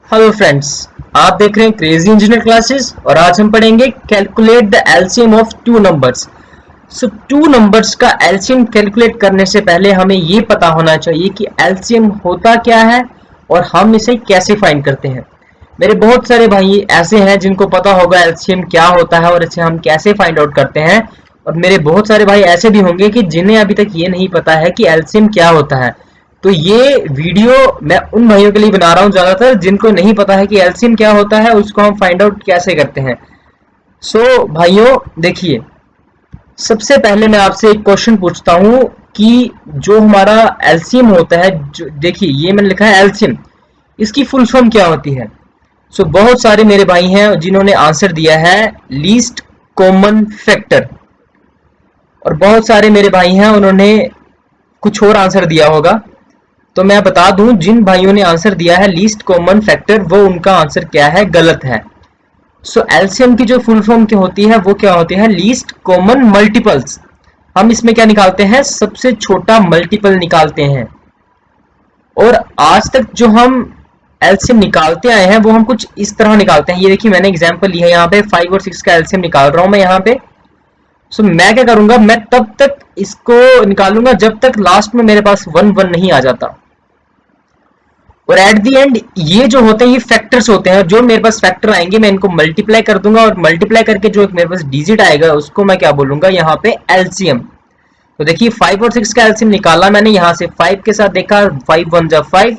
Hello friends, आप देख रहे हैं क्रेजी इंजीनियर क्लासेस और आज हम पढ़ेंगे calculate the LCM of two numbers. Two numbers का एलसीएम कैलकुलेट करने से पहले हमें ये पता होना चाहिए कि एलसीएम होता क्या है और हम इसे कैसे फाइंड करते हैं। मेरे बहुत सारे भाई ऐसे हैं जिनको पता होगा एलसीएम क्या होता है और इसे हम कैसे फाइंड आउट करते हैं, और मेरे बहुत सारे भाई ऐसे भी होंगे कि जिन्हें अभी तक ये नहीं पता है कि एलसीएम क्या होता है। तो ये वीडियो मैं उन भाइयों के लिए बना रहा हूँ ज्यादातर जिनको नहीं पता है कि एलसीएम क्या होता है, उसको हम फाइंड आउट कैसे करते हैं। भाइयों देखिए, सबसे पहले मैं आपसे एक क्वेश्चन पूछता हूँ कि जो हमारा एलसीएम होता है, जो देखिए ये मैंने लिखा है एलसीएम, इसकी फुल फॉर्म क्या होती है। बहुत सारे मेरे भाई हैं जिन्होंने आंसर दिया है लीस्ट कॉमन फैक्टर, और बहुत सारे मेरे भाई हैं उन्होंने कुछ और आंसर दिया होगा। तो मैं बता दूं, जिन भाइयों ने आंसर दिया है लीस्ट कॉमन फैक्टर, वो उनका आंसर क्या है, गलत है। एलसीएम की जो फुल फॉर्म की होती है वो क्या होती है, लीस्ट कॉमन मल्टीपल्स। हम इसमें क्या निकालते हैं, सबसे छोटा मल्टीपल निकालते हैं। और आज तक जो हम एलसीएम निकालते आए हैं वो हम कुछ इस तरह निकालते हैं। ये देखिए मैंने एग्जांपल लिया है यहाँ पे 5 और 6 का एलसीएम निकाल रहा हूं मैं यहाँ पे। मैं क्या करूंगा, मैं तब तक इसको निकालूंगा जब तक लास्ट में मेरे पास 1 1 नहीं आ जाता। और एट द एंड ये जो होते हैं ये फैक्टर्स होते हैं, जो मेरे पास फैक्टर आएंगे मैं इनको मल्टीप्लाई कर दूंगा, और मल्टीप्लाई करके जो एक मेरे पास डिजिट आएगा उसको मैं क्या बोलूंगा यहाँ पे, एलसीएम। तो देखिए 5 और 6 का एलसीएम निकाला मैंने, यहाँ से 5 के साथ देखा, 5 1 जा 5,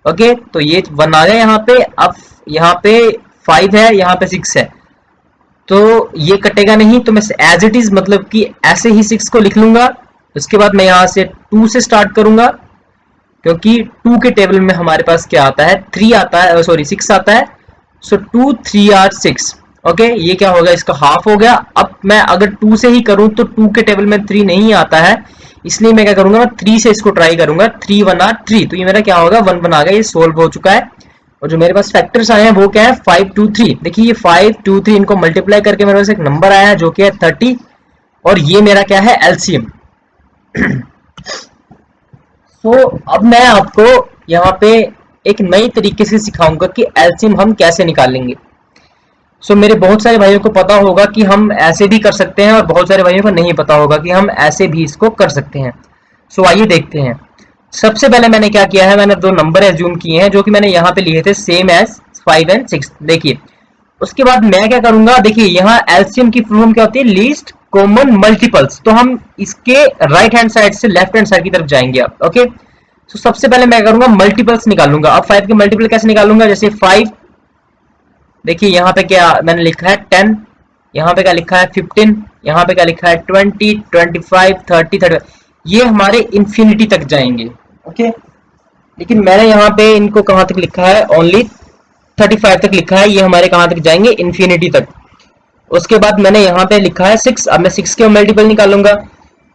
ओके, तो ये 1 आ गया यहाँ पे। अब यहाँ पे 5 है, यहाँ पे 6 है, तो ये कटेगा नहीं, तो मैं एज इट इज मतलब कि ऐसे ही 6 को लिख लूंगा। उसके बाद मैं यहाँ से 2 से स्टार्ट करूंगा, क्योंकि 2 के टेबल में हमारे पास क्या आता है, 3 आता है, सॉरी 6 आता है। 2 3 आर 6, ओके, ये क्या होगा, इसका हाफ हो गया। अब मैं अगर 2 से ही करूं तो 2 के टेबल में 3 नहीं आता है, इसलिए मैं क्या करूंगा, मैं 3 से इसको ट्राई करूंगा। 3 1 आर 3, तो ये मेरा क्या होगा, 1 1 आ गया, ये सोल्व हो चुका है। और जो मेरे पास फैक्टर्स आए हैं वो क्या है, 5 2 3। देखिए ये 5 2 3 इनको मल्टीप्लाई करके मेरे पास एक नंबर आया है जो कि है 30, और ये मेरा क्या है, एलसीएम। अब मैं आपको यहाँ पे एक नई तरीके से सिखाऊंगा कि एलसीएम हम कैसे निकालेंगे। मेरे बहुत सारे भाइयों को पता होगा कि हम ऐसे भी कर सकते हैं, और बहुत सारे भाइयों को नहीं पता होगा कि हम ऐसे भी इसको कर सकते हैं। आइए देखते हैं। सबसे पहले मैंने क्या किया है, मैंने 2 नंबर एज्यूम किए हैं जो कि मैंने यहाँ पे लिए थे, सेम एज 5 एंड 6। देखिए उसके बाद मैं क्या करूंगा, देखिए यहाँ एलसीएम की फुल फॉर्म क्या होती है, लीस्ट कॉमन मल्टीपल्स। तो हम इसके राइट हैंड साइड से लेफ्ट हैंड साइड की तरफ जाएंगे आप, ओके। सबसे पहले मैं करूंगा मल्टीपल्स निकालूंगा। अब 5 के मल्टीपल कैसे निकालूंगा, जैसे 5, देखिए यहाँ पे क्या मैंने लिखा है 10, यहाँ पे क्या लिखा है 15, यहाँ पे क्या लिखा है 20 25 30 30, ये हमारे इंफिनिटी तक जाएंगे, ओके। लेकिन मैंने यहाँ पे इनको कहां तक लिखा है, ओनली 35 तक लिखा है, ये हमारे कहां तक जाएंगे, इंफिनिटी तक। उसके बाद मैंने यहाँ पे लिखा है 6, अब मैं 6 के मल्टीपल निकालूंगा।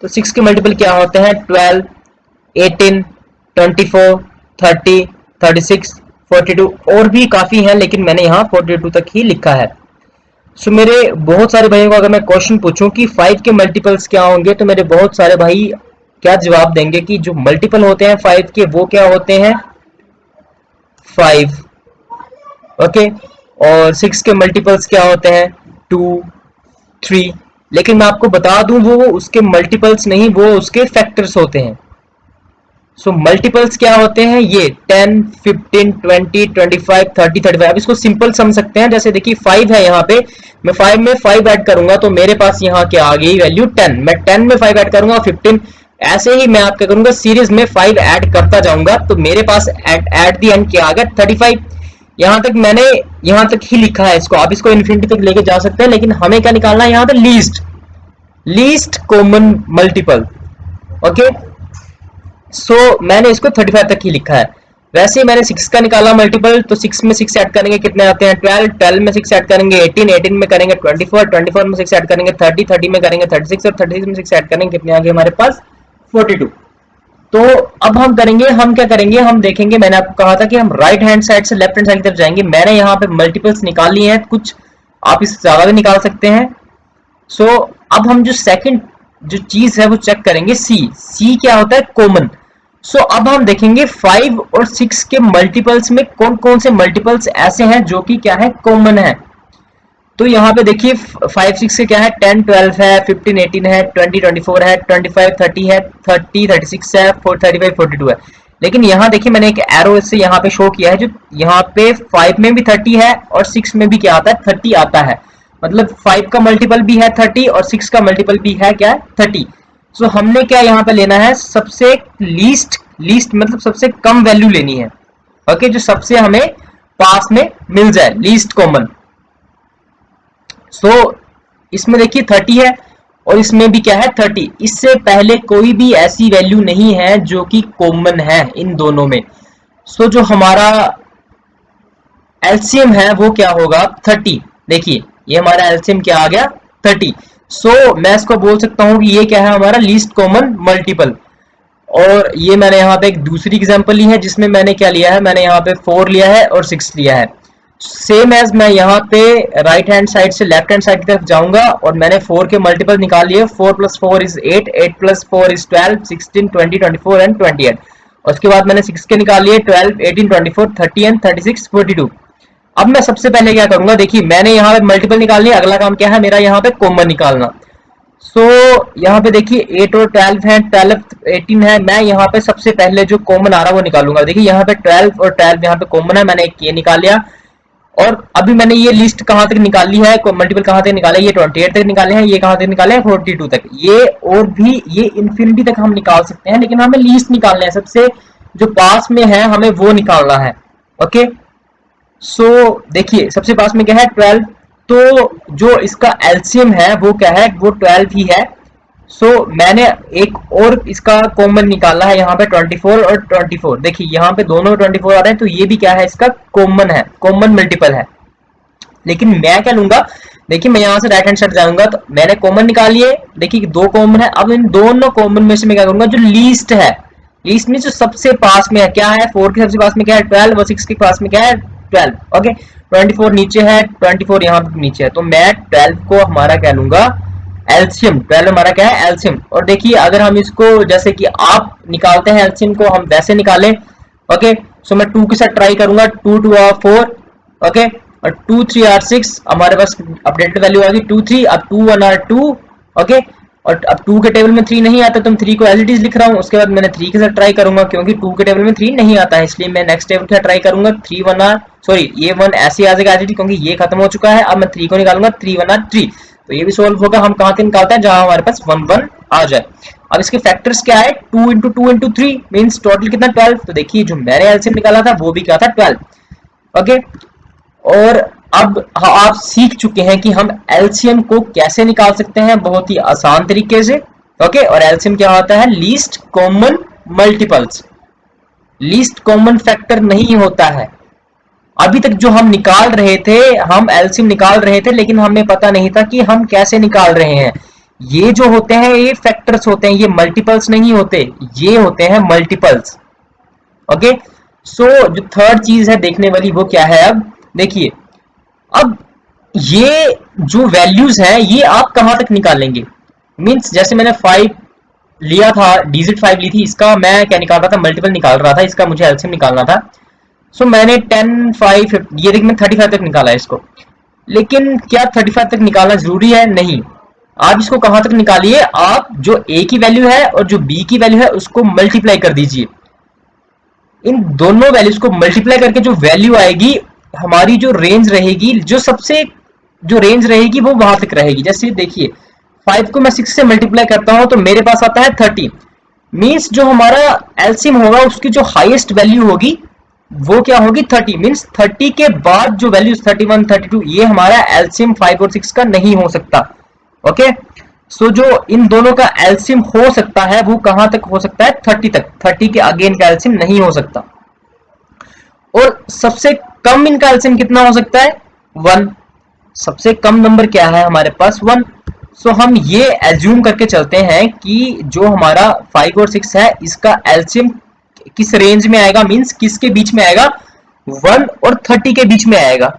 तो 6 के मल्टीपल क्या होते हैं, 12 18 24 30 36 42, और भी काफी हैं, लेकिन मैंने यहाँ 42 तक ही लिखा है। मेरे बहुत सारे भाइयों को अगर मैं क्वेश्चन पूछूं कि 5 के मल्टीपल्स क्या होंगे, तो मेरे बहुत सारे भाई क्या जवाब देंगे कि जो मल्टीपल होते हैं 5 के वो क्या होते हैं, 5, ओके। और 6 के मल्टीपल्स क्या होते हैं, 2 3। लेकिन मैं आपको बता दूं वो उसके मल्टीपल्स नहीं, वो उसके फैक्टर्स होते हैं। मल्टीपल्स क्या होते हैं, ये 10 15 20 25 30 35। अब इसको सिंपल समझ सकते हैं, जैसे देखिए 5 है, यहाँ पे मैं 5 में 5 ऐड करूंगा तो मेरे पास यहाँ क्या आ गई वैल्यू 10। मैं 10 में 5 ऐड करूंगा 15, ऐसे ही मैं आप क्या करूंगा, सीरीज में 5 ऐड करता जाऊंगा, तो मेरे पास एट द एंड क्या आ गया, 35। यहाँ तक मैंने यहाँ तक ही लिखा है इसको, आप इसको इन्फिनिटी तक लेके जा सकते हैं, लेकिन हमें क्या निकालना है यहाँ पे, लीस्ट कॉमन मल्टीपल, ओके। मैंने इसको 35 तक ही लिखा है। वैसे ही मैंने 6 का निकाला मल्टीपल, तो 6 में 6 ऐड करेंगे कितने आते हैं, 12 12 में 6 ऐड करेंगे 18 18 में करेंगे 24 24 में 6 ऐड करेंगे 30 30 में करेंगे 36, और 36 में 6 ऐड करेंगे कितने आ गए हमारे पास, 42। तो अब हम करेंगे, हम क्या करेंगे, हम देखेंगे, मैंने आपको कहा था कि हम राइट हैंड साइड से लेफ्ट हैंड साइड की तरफ जाएंगे। मैंने यहाँ पे मल्टीपल्स निकाल लिए हैं, कुछ आप इससे ज्यादा भी निकाल सकते हैं। अब हम जो सेकंड जो चीज है वो चेक करेंगे, सी क्या होता है, कॉमन। सो अब हम देखेंगे 5 और 6 के मल्टीपल्स में कौन कौन से मल्टीपल्स ऐसे हैं जो कि क्या है, कॉमन है। तो यहाँ पे देखिए 5 6 के क्या है, 10 12 है, 15 18 है, 20 24 है, 25 30 है, 30 36 है, 35 42 है। लेकिन यहाँ देखिए मैंने एक एरो से यहाँ पे शो किया है, जो यहाँ पे 5 में भी 30 है और 6 में भी क्या आता है, 30 आता है। मतलब 5 का मल्टीपल भी है 30 और 6 का मल्टीपल भी है क्या है, 30। सो हमने क्या यहाँ पे लेना है, सबसे लीस्ट मतलब सबसे कम वैल्यू लेनी है। ओके, जो सबसे हमें पास में मिल जाए, लीस्ट कॉमन। सो इसमें देखिए 30 है और इसमें भी क्या है, 30। इससे पहले कोई भी ऐसी वैल्यू नहीं है जो कि कॉमन है इन दोनों में। सो जो हमारा एलसीएम है वो क्या होगा, 30। देखिए ये हमारा एलसीएम क्या आ गया, 30। सो मैं इसको बोल सकता हूं कि ये क्या है, हमारा लीस्ट कॉमन मल्टीपल। और ये मैंने यहाँ पे एक दूसरी एग्जांपल ली है जिसमें मैंने क्या लिया है, मैंने यहाँ पे 4 लिया है और 6 लिया है। सेम एज मैं यहाँ पे राइट हैंड साइड से लेफ्ट हैंड साइड की तरफ जाऊंगा और मैंने 4 के मल्टीपल निकाल लिए। 4 + 4 = 8, 8 + 4 = 12, 16 20 24 एंड 28। और उसके बाद मैंने 6 के निकाल लिए, 12 18 24 30 एंड 36 42। अब मैं सबसे पहले क्या करूंगा, देखिए मैंने यहाँ पे मल्टीपल निकाल लिया, अगला काम क्या है मेरा, यहाँ पे कॉमन निकालना। सो यहाँ पे देखिए 8 और 12 है, 12 18 है। मैं यहाँ पे सबसे पहले जो कॉमन आ रहा है वो निकालूंगा। देखिए यहाँ पे 12 और 12 यहाँ पे कॉमन है, मैंने एक ये निकाल लिया। और अभी मैंने ये लिस्ट कहां तक निकाली है, मल्टीपल कहां तक निकाला है, ये 28 तक निकाले हैं, ये कहां तक निकाले हैं, 42 तक। ये और भी ये इंफिनिटी तक हम निकाल सकते हैं, लेकिन हमें लीस्ट निकालना है, सबसे जो पास में है हमें वो निकालना है। ओके, सो देखिए सबसे पास में क्या है, 12। तो जो इसका एलसीएम है वो क्या है, वो 12 ही है। सो मैंने एक और इसका कॉमन निकाला है, यहाँ पे 24 और 24। देखिए यहाँ पे दोनों 24 आ रहे हैं, तो ये भी क्या है, इसका कॉमन है, कॉमन मल्टीपल है। लेकिन मैं क्या लूंगा, देखिए मैं यहाँ से राइट हैंड साइड जाऊंगा तो मैंने कॉमन निकाल लिए। देखिए 2 कॉमन है। अब इन दोनों कॉमन में से मैं क्या करूंगा, जो लीस्ट है, लीस्ट में जो सबसे पास में है, क्या है 4 के सबसे पास में क्या है 12 और 6 के पास में क्या है 12। ओके, 24 नीचे है, 24 यहाँ नीचे है, तो मैं 12 को हमारा क्या लूंगा, एलसीएम। 12 हमारा क्या है, एलसीएम। और देखिए अगर हम इसको जैसे कि आप निकालते हैं एलसीएम को, हम वैसे निकालें। ओके, सो मैं 2 के साथ ट्राई करूंगा, 2 2 आर 4। ओके, और 2 3 आर 6, हमारे पास अपडेटेड वैल्यू आ गई 2 3। अब 2 1 आर 2। ओके, और अब 2 के टेबल में 3 नहीं आता तो मैं 3 को एज इट इज लिख रहा हूँ। उसके बाद मैंने 3 के साथ ट्राई करूंगा, क्योंकि 2 के टेबल में 3 नहीं आता है, इसलिए मैं नेक्स्ट टेबल के साथ ट्राई करूंगा। 3 1 आर, सॉरी ये 1 ऐसे आ जाएगा एज इट इज, क्योंकि ये खत्म हो चुका है। अब मैं 3 को निकालूंगा, 3 1 आर 3। तो ये भी सोल्व होगा। हम कहां से निकालते हैं, जहां हमारे पास 1 1 आ जाए। अब इसके फैक्टर्स क्या है, 2 × 2 × 3 मींस टोटल कितना 12। तो देखिए जो मैंने एलसीएम निकाला था वो भी क्या था 12। ओके, और अब आप सीख चुके हैं कि हम एलसीएम को कैसे निकाल सकते हैं, बहुत ही आसान तरीके से। ओके, और एलसीएम क्या होता है, least common multiples, least common factor नहीं होता है। अभी तक जो हम निकाल रहे थे, हम एलसीएम निकाल रहे थे, लेकिन हमें पता नहीं था कि हम कैसे निकाल रहे हैं। ये जो होते हैं ये फैक्टर्स होते हैं, ये मल्टीपल्स नहीं होते, ये होते हैं मल्टीपल्स। ओके, सो जो थर्ड चीज है देखने वाली वो क्या है, अब देखिए अब ये जो वैल्यूज हैं ये आप कहां तक निकालेंगे। मींस जैसे मैंने 5 लिया था, डिजिट 5 ली थी, इसका मैं क्या निकाल रहा था, मल्टीपल निकाल रहा था, इसका मुझे एलसीएम निकालना था। सो मैंने 10 5 50, ये देखिए मैं 35 तक निकाला है इसको। लेकिन क्या 35 तक निकालना जरूरी है, नहीं। आप इसको कहां तक निकालिए, आप जो ए की वैल्यू है और जो बी की वैल्यू है उसको मल्टीप्लाई कर दीजिए। इन दोनों वैल्यूज को मल्टीप्लाई करके जो वैल्यू आएगी, हमारी जो रेंज रहेगी, जो सबसे जो रेंज रहेगी वो वहां तक रहेगी। जैसे देखिए 5 को मैं 6 से मल्टीप्लाई करता हूं तो मेरे पास आता है 30। मींस जो हमारा एलसीएम होगा उसकी जो हाईएस्ट वैल्यू होगी वो क्या होगी, 30। मींस 30 के बाद जो वैल्यू 31 32, ये हमारा एलसीएम 5 और 6 का नहीं हो सकता। ओके, सो जो इन दोनों का एलसीएम हो सकता है वो कहां तक हो सकता है, 30 तक। 30 के आगे इनका एलसीएम नहीं हो सकता। और सबसे कम इनका एलसीएम कितना हो सकता है, 1। सबसे कम नंबर क्या है हमारे पास, 1। सो हम ये एज्यूम करके चलते हैं कि जो हमारा 5 और 6 है इसका एलसीएम किस रेंज में आएगा, मींस किसके बीच में आएगा, 1 और 30 के बीच में आएगा।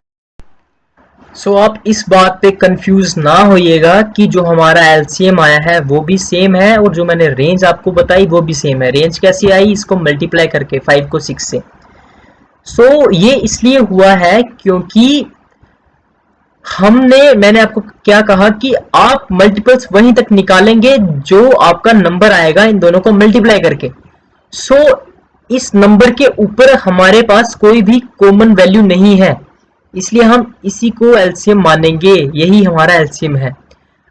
सो आप इस बात पे कंफ्यूज ना होइएगा कि जो हमारा एलसीएम आया है वो भी सेम है और जो मैंने रेंज आपको बताई वो भी सेम है। रेंज कैसी आई, इसको मल्टीप्लाई करके 5 को 6 से। ये इसलिए हुआ है क्योंकि मैंने आपको क्या कहा कि आप मल्टीपल्स वहीं तक निकालेंगे जो आपका नंबर आएगा इन दोनों को मल्टीप्लाई करके। सो इस नंबर के ऊपर हमारे पास कोई भी कॉमन वैल्यू नहीं है, इसलिए हम इसी को एलसीएम मानेंगे, यही हमारा एलसीएम है।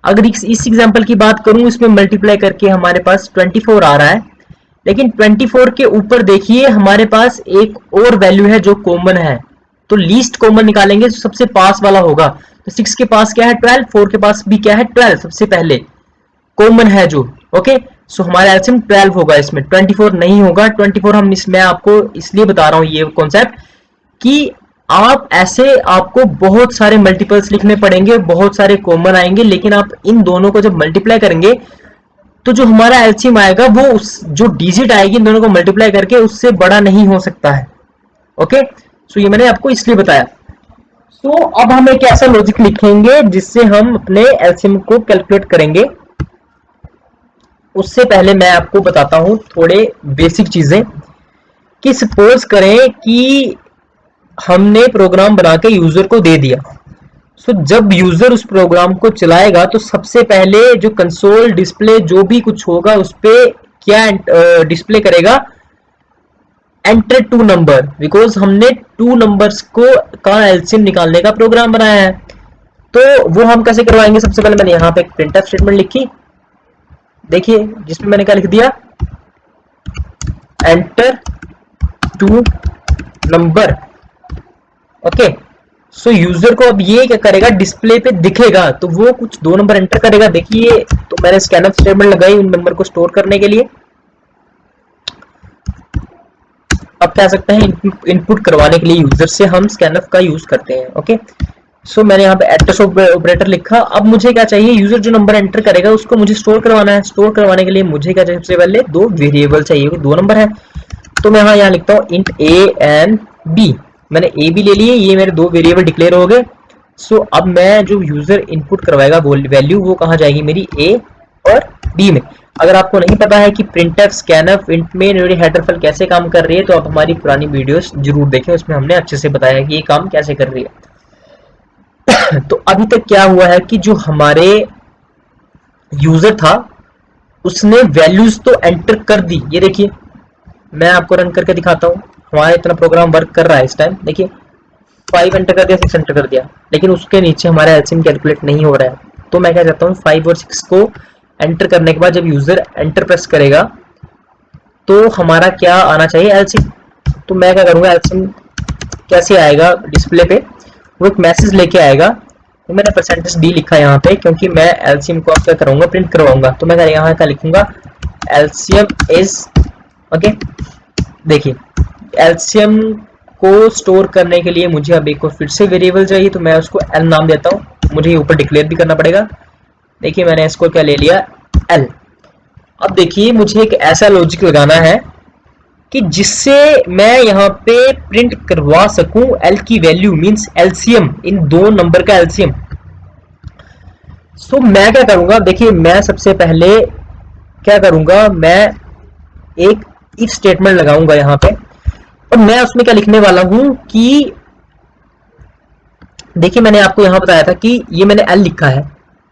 अगर इस एग्जांपल की बात करूं, इसमें मल्टीप्लाई करके हमारे पास 24 आ रहा है, लेकिन 24 के ऊपर देखिए हमारे पास एक और वैल्यू है जो कॉमन है, तो लीस्ट कॉमन निकालेंगे जो सबसे पास वाला होगा। तो 6 के पास क्या है 12, 4 के पास भी क्या है 12, सबसे पहले कॉमन है जो। ओके, सो हमारा एलसीएम 12 होगा, इसमें 24 नहीं होगा। 24 मैं आपको इसलिए बता रहा हूं ये कॉन्सेप्ट कि आपको बहुत सारे मल्टीपल्स लिखने पड़ेंगे, बहुत सारे कॉमन आएंगे, लेकिन आप इन दोनों को जब मल्टीप्लाई करेंगे तो जो हमारा एलसीएम आएगा वो जो डिजिट आएगी इन दोनों को मल्टीप्लाई करके उससे बड़ा नहीं हो सकता है। ओके, सो ये मैंने आपको इसलिए बताया। अब हम एक ऐसा लॉजिक लिखेंगे जिससे हम अपने एलसीएम को कैलकुलेट करेंगे। उससे पहले मैं आपको बताता हूं थोड़े बेसिक चीजें कि सपोज करें कि हमने प्रोग्राम बना के यूजर को दे दिया। जब यूजर उस प्रोग्राम को चलाएगा तो सबसे पहले जो कंसोल डिस्प्ले जो भी कुछ होगा उस पे क्या डिस्प्ले करेगा, एंटर 2 नंबर, बिकॉज हमने 2 नंबर्स का एलसीएम निकालने का प्रोग्राम बनाया है। तो वो हम कैसे करवाएंगे, सबसे पहले मैंने यहाँ पे एक प्रिंटफ स्टेटमेंट लिखी, देखिए जिसमें मैंने क्या लिख दिया, एंटर 2 नंबर। ओके, यूजर को अब ये क्या करेगा, डिस्प्ले पे दिखेगा तो वो कुछ 2 नंबर एंटर करेगा। देखिए, तो मैंने स्कैनफ स्टेटमेंट लगाई उन नंबर को स्टोर करने के लिए। अब कह सकते हैं इनपुट करवाने के लिए यूजर से हम स्कैनफ का यूज करते हैं। ओके, मैंने यहाँ पे एड्रेस ऑपरेटर लिखा। अब मुझे क्या चाहिए, यूजर जो नंबर एंटर करेगा उसको मुझे स्टोर करवाना है। स्टोर करवाने के लिए मुझे क्या चाहिए, सबसे पहले 2 वेरिएबल चाहिए, 2 नंबर है। तो मैं यहाँ लिखता हूँ इंट ए एंड बी। मैंने ए भी ले लिए, ये मेरे 2 वेरिएबल डिक्लेयर हो गए। अब मैं जो यूजर इनपुट करवाएगा वैल्यू वो कहाँ जाएगी, मेरी ए और बी में। अगर आपको नहीं पता है कि प्रिंटफ, स्कैनफ, इंट में मेरी हेडर फाइल कैसे काम कर रही है तो आप हमारी पुरानी वीडियोस जरूर देखें, उसमें हमने अच्छे से बताया कि ये काम कैसे कर रही है। तो अभी तक क्या हुआ है कि जो हमारे यूजर था उसने वैल्यूज तो एंटर कर दी। ये देखिए मैं आपको रन करके दिखाता हूँ, हमारा इतना प्रोग्राम वर्क कर रहा है इस टाइम। देखिए 5 एंटर कर दिया, 6 एंटर कर दिया, लेकिन उसके नीचे हमारा एलसीएम कैलकुलेट नहीं हो रहा है। तो मैं क्या चाहता हूँ, 5 और 6 को एंटर करने के बाद जब यूजर एंटर प्रेस करेगा तो हमारा क्या आना चाहिए, एलसीएम। तो मैं क्या करूंगा, एलसीएम कैसे आएगा डिस्प्ले पे, वो एक मैसेज लेके आएगा। तो मैंने %d लिखा यहाँ पे क्योंकि मैं एलसीएम को क्या करूंगा, प्रिंट करवाऊंगा। तो मैं यहाँ क्या लिखूंगा, एलसीएम इज। ओके, देखिए एलसीएम को स्टोर करने के लिए मुझे अब एक और फिर से वेरिएबल चाहिए, तो मैं उसको एल नाम देता हूँ। मुझे ऊपर डिक्लेयर भी करना पड़ेगा। देखिए मैंने इसको क्या ले लिया, एल। अब देखिए मुझे एक ऐसा लॉजिक लगाना है कि जिससे मैं यहाँ पे प्रिंट करवा सकूं एल की वैल्यू, मींस एलसीएम, इन 2 नंबर का एलसीएम। मैं क्या करूंगा, देखिए मैं सबसे पहले क्या करूंगा, मैं एक इफ स्टेटमेंट लगाऊंगा यहाँ पे, और मैं उसमें क्या लिखने वाला हूं कि देखिए मैंने आपको यहाँ बताया था कि ये मैंने एल लिखा है,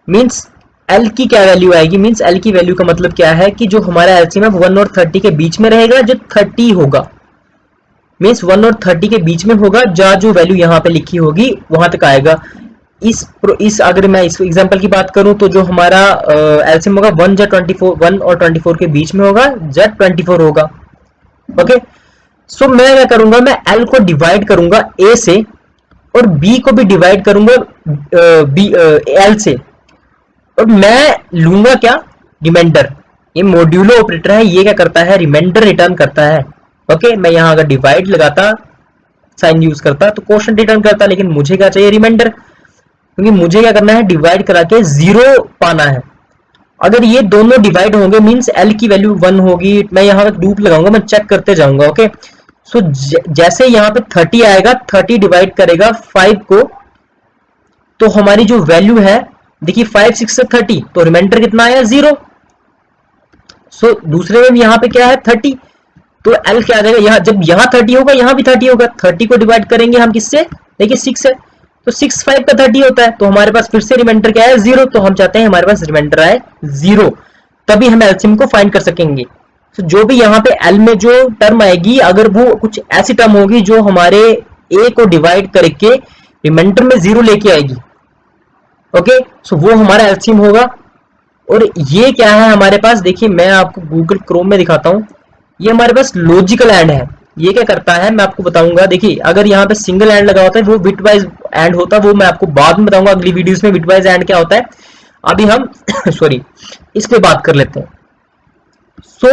मींस एल की क्या वैल्यू आएगी, मींस एल की वैल्यू का मतलब क्या है कि जो हमारा एलसीएम है 1 और 30 के बीच में रहेगा। जो 30 होगा मींस 1 और 30 के बीच में होगा, जो वैल्यू यहाँ पे लिखी होगी वहां तक आएगा। अगर मैं इस एग्जांपल की बात करूं तो जो हमारा एलसीएम होगा 1 और 24 के बीच में होगा, जब 24 होगा। ओके, मैं क्या करूंगा, मैं एल को डिवाइड करूंगा ए से और बी को भी डिवाइड करूंगा एल से, और मैं लूंगा क्या, रिमाइंडर। ये मॉड्यूलो ऑपरेटर है, ये क्या करता है, रिमाइंडर रिटर्न करता है। ओके, मैं यहाँ अगर डिवाइड लगाता, साइन यूज करता तो क्वोशंट रिटर्न करता, लेकिन मुझे क्या चाहिए, रिमाइंडर, क्योंकि मुझे क्या करना है, डिवाइड करा के 0 पाना है। अगर ये दोनों डिवाइड होंगे मींस एल की वैल्यू 1 होगी। मैं यहाँ पे लूप लगाऊंगा, मैं चेक करते जाऊंगा। ओके, जैसे यहाँ पे 30 आएगा, 30 डिवाइड करेगा 5 को, तो हमारी जो वैल्यू है देखिए 5 6 से 30, तो रिमाइंडर कितना आया 0। सो दूसरे में यहाँ पे क्या है 30, तो एल क्या आ जाएगा, यहाँ जब यहाँ 30 होगा यहाँ भी 30 होगा, 30 को डिवाइड करेंगे हम किससे, देखिए 6 है, तो 6 5 का 30 होता है, तो हमारे पास फिर से रिमाइंडर क्या है 0, तो हम चाहते हैं हमारे पास रिमाइंडर आए 0, तभी हम एलसीएम को फाइंड कर सकेंगे। तो जो भी यहाँ पे एल में जो टर्म आएगी, अगर वो कुछ ऐसी टर्म होगी जो हमारे ए को डिवाइड करके रिमाइंडर में 0 लेके आएगी, ओके, सो वो हमारा एलसीएम होगा। और ये क्या है हमारे पास, देखिए मैं आपको गूगल क्रोम में दिखाता हूँ, ये हमारे पास लॉजिकल एंड है। ये क्या करता है मैं आपको बताऊंगा, देखिए अगर यहाँ पे सिंगल एंड लगा होता है वो बिट वाइज एंड होता है, वो मैं आपको बाद में बताऊंगा अगली वीडियोस में बिट वाइज एंड क्या होता है। अभी हम सॉरी इस पे बात कर लेते हैं। सो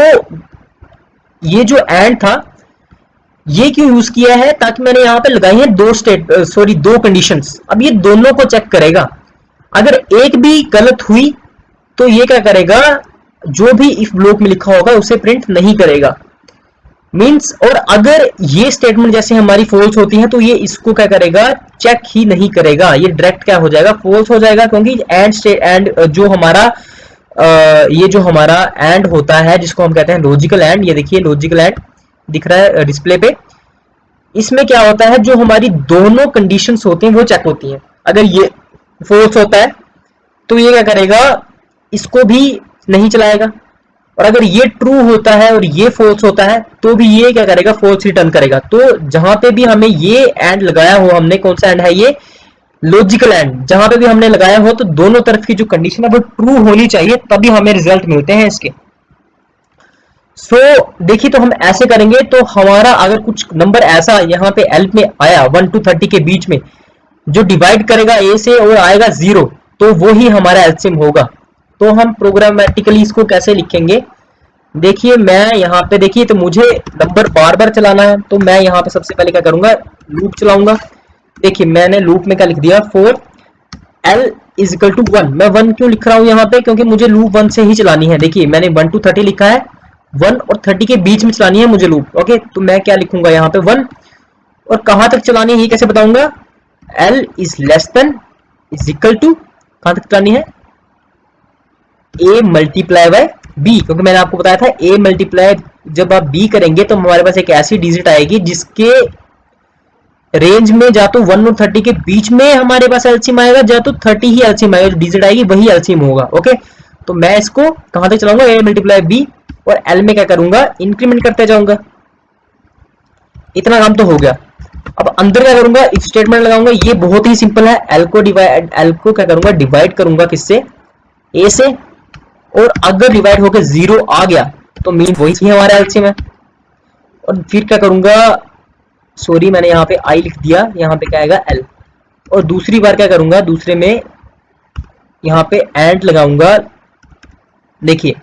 ये जो एंड था ये क्यों यूज किया है, ताकि मैंने यहाँ पे लगाई है दो कंडीशंस। अब ये दोनों को चेक करेगा, अगर एक भी गलत हुई तो ये क्या करेगा, जो भी इफ ब्लॉक में लिखा होगा उसे प्रिंट नहीं करेगा, मींस। और अगर ये स्टेटमेंट जैसे हमारी फॉल्स होती है तो ये इसको क्या करेगा, चेक ही नहीं करेगा, ये डायरेक्ट क्या हो जाएगा, फॉल्स हो जाएगा, क्योंकि एंड जो हमारा ये जो हमारा एंड होता है जिसको हम कहते हैं लॉजिकल एंड, ये देखिए लॉजिकल एंड दिख रहा है डिस्प्ले पे, इसमें क्या होता है जो हमारी दोनों कंडीशंस होती हैं वो चेक होती हैं। अगर ये फॉल्स होता है तो ये क्या करेगा, इसको भी नहीं चलाएगा, और अगर ये ट्रू होता है और ये फॉल्स होता है तो भी ये क्या करेगा, फॉल्स रिटर्न करेगा। तो जहां पे भी हमें ये एंड लगाया हो, हमने कौन सा एंड है, ये लॉजिकल एंड, जहां पे भी हमने लगाया हो तो दोनों तरफ की जो कंडीशन है वो ट्रू होनी चाहिए, तभी हमें रिजल्ट मिलते हैं इसके। सो देखिए, तो हम ऐसे करेंगे तो हमारा अगर कुछ नंबर ऐसा यहाँ पे एल में आया 1 to 30 के बीच में जो डिवाइड करेगा ए से और आएगा 0, तो वो ही हमारा एलसीएम होगा। तो हम प्रोग्रामेटिकली इसको कैसे लिखेंगे, देखिए मैं यहाँ पे, देखिए तो मुझे नंबर बार बार चलाना है, तो मैं यहाँ पे सबसे पहले क्या करूंगा, लूप चलाऊंगा। देखिए मैंने लूप में क्या लिख दिया, for L is equal to 1। मैं 1 क्यों लिख रहा हूँ यहाँ पे, क्योंकि मुझे लूप 1 से ही चलानी है। देखिए मैंने 1 to 30 लिखा है, 1 और 30 के बीच में चलानी है मुझे लूप, ओके। तो मैं क्या लिखूंगा यहाँ पे 1, और कहां तक चलानी है ये कैसे बताऊंगा, L is less than is equal to, कहां तक चलानी है, a मल्टीप्लाई बाय b, क्योंकि मैंने आपको बताया था a मल्टीप्लाई जब आप b करेंगे तो हमारे पास एक ऐसी डिजिट आएगी जिसके रेंज में जा तो 1 और 30 के बीच में हमारे पास एलसीएम आएगा, जा तो 30 ही एलसीएम आएगा, जो डिजिट आएगी वही एलसीएम होगा, ओके। तो मैं इसको कहां तक चलाऊंगा, a मल्टीप्लाई b, और l में क्या करूंगा, इंक्रीमेंट करते जाऊंगा। इतना काम तो हो गया। अब अंदर क्या करूंगा, इफ स्टेटमेंट लगाऊंगा, ये बहुत ही सिंपल है। एल को क्या करूंगा, डिवाइड करूंगा किससे, a से, और अगर डिवाइड होकर 0 आ गया तो मीन वही हमारा एलसीएम है। और फिर क्या करूंगा, सॉरी मैंने यहाँ पे आई लिख दिया, यहाँ पे क्या आएगा एल, और दूसरी बार क्या करूंगा, दूसरे में यहाँ पे एंड लगाऊंगा, देखिए,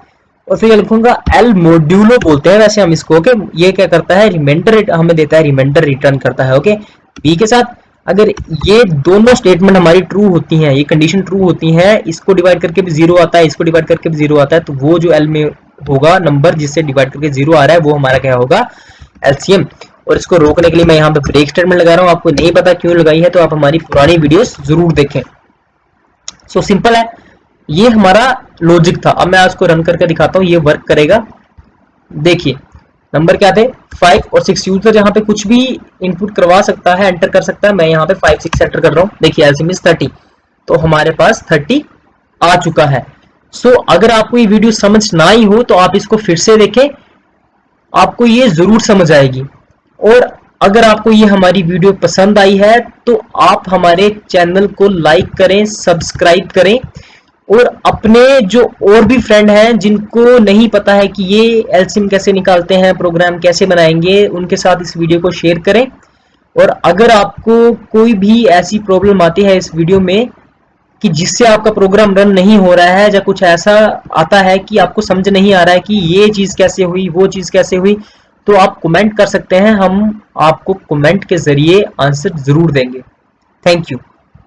और फिर लिखूंगा एल मॉड्यूलो बोलते हैं वैसे हम इसको, ओके। ये क्या करता है, रिमाइंडर हमें देता है, रिमाइंडर रिटर्न करता है, ओके, बी के साथ। अगर ये दोनों स्टेटमेंट हमारी ट्रू होती हैं, ये कंडीशन ट्रू होती हैं, इसको डिवाइड करके भी 0 आता है, इसको डिवाइड करके भी 0 आता है, तो वो जो एल में होगा नंबर जिससे डिवाइड करके 0 आ रहा है वो हमारा क्या होगा, एलसीएम। और इसको रोकने के लिए मैं यहाँ पे ब्रेक स्टेटमेंट लगा रहा हूँ, आपको नहीं पता क्यों लगाई है तो आप हमारी पुरानी वीडियोस जरूर देखें। सो सिंपल है, ये हमारा लॉजिक था। अब मैं इसको रन करके दिखाता हूँ, ये वर्क करेगा। देखिए नंबर क्या थे, 5 और 6। यूजर यहाँ पे कुछ भी इनपुट करवा सकता है, एंटर कर सकता है। मैं यहाँ पे 5 6 एंटर कर रहा हूँ, देखिए एलसीएम इज 30, तो हमारे पास 30 आ चुका है। सो अगर आपको ये वीडियो समझ ना आई हो तो आप इसको फिर से देखें, आपको ये जरूर समझ आएगी। और अगर आपको ये हमारी वीडियो पसंद आई है तो आप हमारे चैनल को लाइक करें, सब्सक्राइब करें, और अपने जो और भी फ्रेंड हैं जिनको नहीं पता है कि ये एलसीएम कैसे निकालते हैं, प्रोग्राम कैसे बनाएंगे, उनके साथ इस वीडियो को शेयर करें। और अगर आपको कोई भी ऐसी प्रॉब्लम आती है इस वीडियो में कि जिससे आपका प्रोग्राम रन नहीं हो रहा है, या कुछ ऐसा आता है कि आपको समझ नहीं आ रहा है कि ये चीज़ कैसे हुई, वो चीज़ कैसे हुई, तो आप कमेंट कर सकते हैं, हम आपको कमेंट के जरिए आंसर जरूर देंगे। Thank you.